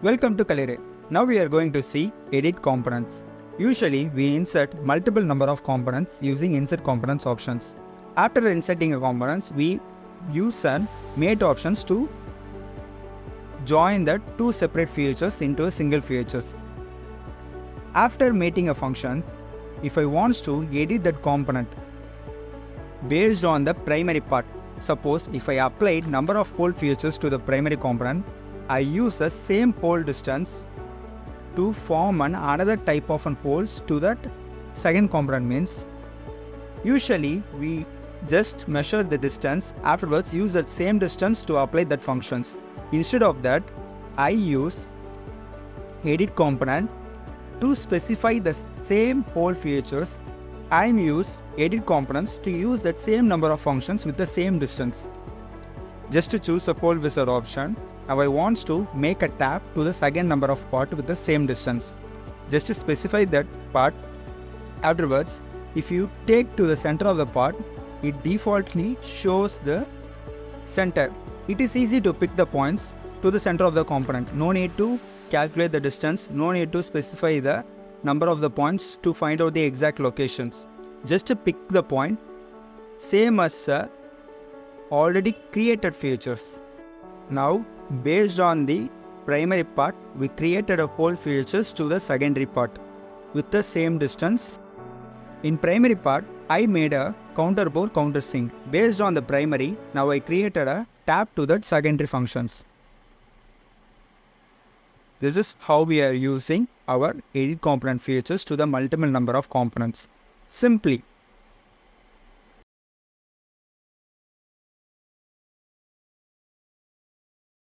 Welcome to Kaliru. Now we are going to see edit components. Usually we insert multiple number of components using insert components options. After inserting a components, we use an mate options to join the two separate features into a single features. After mating a function, if I want to edit that component based on the primary part, suppose if I applied number of pole features to the primary component, I use the same pole distance to form another type of poles to that second component. Means usually we just measure the distance, afterwards use that same distance to apply that functions. Instead of that, I use edit component to specify the same pole features. I use edit components to use that same number of functions with the same distance. Just to choose a pole wizard option, now I want to make a tap to the second number of part with the same distance. Just to specify that part. Afterwards, if you take to the center of the part, it defaultly shows the center. It is easy to pick the points to the center of the component. No need to calculate the distance, no need to specify the number of the points to find out the exact locations. Just to pick the point, same as already created features. Now, based on the primary part, we created a pole features to the secondary part with the same distance. In primary part, I made a counter pole countersink. Based on the primary, now I created a tap to that secondary functions. This is how we are using our edit component features to the multiple number of components. Simply